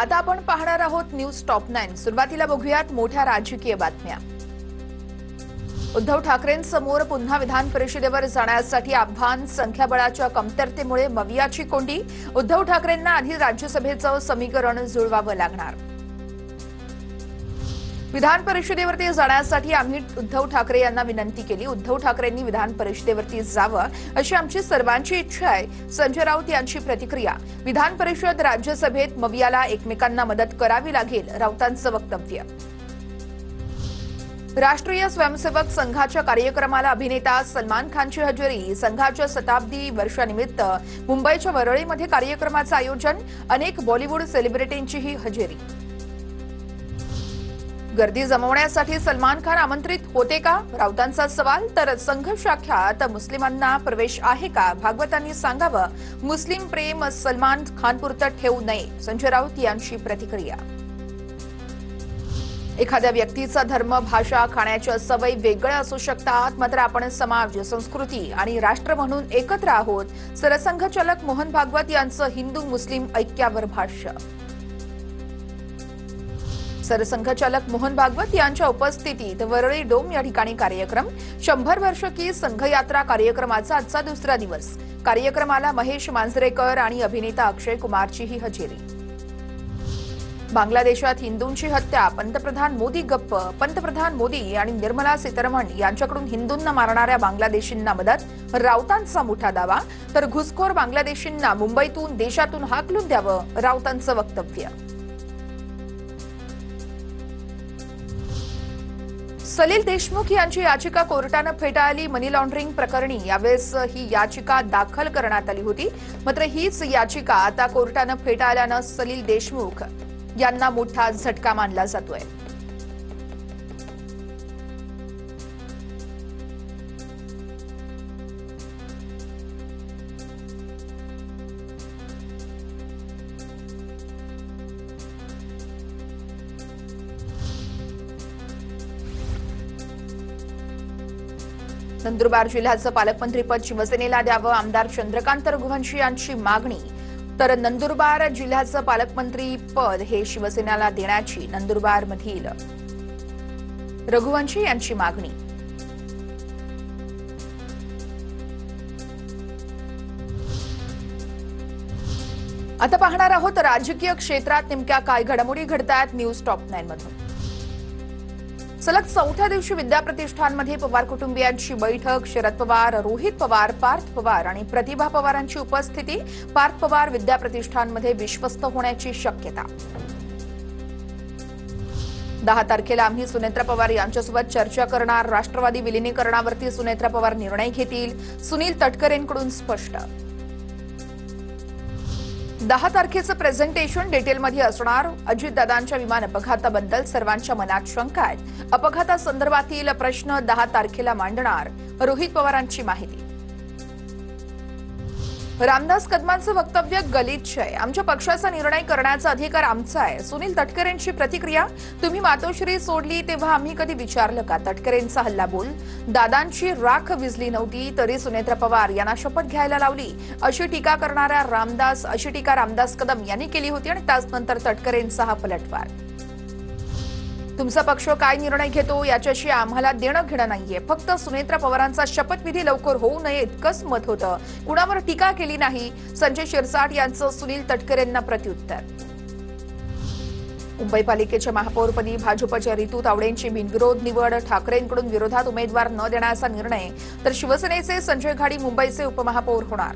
आता आपण पाहणार आहोत न्यूज टॉप 9। सुरुवातीला बघूयात मोठ्या राजकीय बातम्या। उद्धव ठाकरेंसमोर पुन्हा विधान परिषदेवर जाण्यासाठी आव्हान, संख्याबळाच्या कमतरतेमुळे मवियाची कोंडी। उद्धव ठाकरेंना आधी राज्यसभेचं समीकरण जुळवावं लागणार। विधान परिषदेवरती जाण्यासाठी आम्ही उद्धव ठाकरे यांना विनंती केली। उद्धव ठाकरेंनी विधान परिषदेवरती जावं अशी आमची सर्वांची इच्छा आहे। संजय राऊत यांची प्रतिक्रिया। विधान परिषद राज्यसभेत मवियाला एकमेकांना मदत करावी लागेल, राऊतांचं वक्तव्य। राष्ट्रीय स्वयंसेवक संघाच्या कार्यक्रमाला अभिनेता सलमान खानची हजेरी। संघाच्या शताब्दी वर्षानिमित्त मुंबईच्या वरळीमध्ये कार्यक्रमाचं आयोजन। अनेक बॉलिवूड सेलिब्रिटींचीही हजेरी। गर्दी जमवण्यासाठी सलमान खान आमंत्रित होते का, राऊतांचा सवाल। तर संघ शाख्यात मुस्लिमांना प्रवेश आहे का, भागवतांनी सांगावं। मुस्लिम प्रेम सलमान खानपुरतं ठेवू नये, संजय राऊत यांची प्रतिक्रिया। एखाद्या व्यक्तीचा धर्म, भाषा, खाण्याच्या सवयी वेगळ्या असू शकतात, मात्र आपण समाज, संस्कृती आणि राष्ट्र म्हणून एकत्र आहोत। सरसंघचालक मोहन भागवत यांचं हिंदू मुस्लिम ऐक्यावर भाष्य। सरसंघचालक मोहन भागवत यांच्या उपस्थितीत वरळी डोम या ठिकाणी कार्यक्रम। 100 वर्ष की संघयात्रा कार्यक्रमाचा आजचा दुसरा दिवस। कार्यक्रमाला महेश मांजरेकर आणि अभिनेता अक्षय कुमारचीही हजेरी। बांगलादेशात हिंदूंची हत्या, पंतप्रधान मोदी गप्प। पंतप्रधान मोदी आणि निर्मला सीतारमण यांच्याकडून हिंदूंना मारणाऱ्या बांगलादेशींना मदत, राऊतांचा मोठा दावा। तर घुसखोर बांगलादेशींना मुंबईतून, देशातून हाकलून द्यावं, राऊतांचं वक्तव्य। सलील देशमुख यांची याचिका कोर्टानं फेटाळली। मनी लॉन्ड्रिंग प्रकरणी यावेळेस ही याचिका दाखल करण्यात आली होती, मात्र हीच याचिका आता कोर्टानं फेटाळल्यानं सलील देशमुख यांना मोठा झटका मानला जातोय। नंदुरबार जिल्ह्याचं पालकमंत्रीपद शिवसेनेला द्यावं, आमदार चंद्रकांत रघुवंशी यांची मागणी। तर नंदुरबार जिल्ह्याचं पालकमंत्री पद हे शिवसेनेला देण्याची नंदुरबारमधील रघुवंशी यांची मागणी। आता पाहणार आहोत राजकीय क्षेत्रात नेमक्या काय घडामोडी घडतायत न्यूज टॉप 9 मधून। सलग 4थ्या दिवशी विद्याप्रतिष्ठानमध्ये पवार कुटुंबियांची बैठक। शरद पवार, रोहित पवार, पार्थ पवार आणि प्रतिभा पवारांची उपस्थिती। पार्थ पवार विद्याप्रतिष्ठानमध्ये विश्वस्त होण्याची शक्यता। 10 तारखेला आम्ही सुनेत्रा पवार यांच्यासोबत चर्चा करणार। राष्ट्रवादी विलिनीकरणावरती सुनेत्रा पवार निर्णय घेतील, सुनील तटकरेंकडून स्पष्ट। 10 तारखेचं प्रेझेंटेशन डिटेलमध्ये असणार। अजितदादांच्या विमान अपघाताबद्दल सर्वांच्या मनात शंका आहेत। अपघातासंदर्भातील प्रश्न 10 तारखेला मांडणार, रोहित पवारांची माहिती। रामदास कदमांचं वक्तव्य गलिच्छ आहे। आमच्या पक्षाचा निर्णय करण्याचा अधिकार आमचा आहे। सुनील तटकरेंची प्रतिक्रिया। तुम्ही मातोश्री सोडली तेव्हा आम्ही कधी विचारलं का, तटकरेंचा हल्लाबोल। दादांची राख विझली नव्हती तरी सुनेत्रा पवार यांना शपथ घ्यायला लावली, अशी टीका रामदास कदम यांनी केली होती आणि त्यानंतर तटकरेंचा हा पलटवार। तुमचा पक्ष काय निर्णय घेतो याच्याशी आम्हाला देणं घेणं नाहीये, फक्त सुनेत्रा पवारांचा शपथविधी लवकर होऊ नये इतकंच मत होतं, कुणावर टीका केली नाही। संजय शिरसाट यांचं सुनील तटकरेंना प्रत्युत्तर। मुंबई पालिकेच्या महापौरपदी भाजपच्या रितू तावडेंची बिनविरोध निवड। ठाकरेंकडून विरोधात उमेदवार न देण्याचा निर्णय। तर शिवसेनेचे संजय घाडी मुंबईचे उपमहापौर होणार।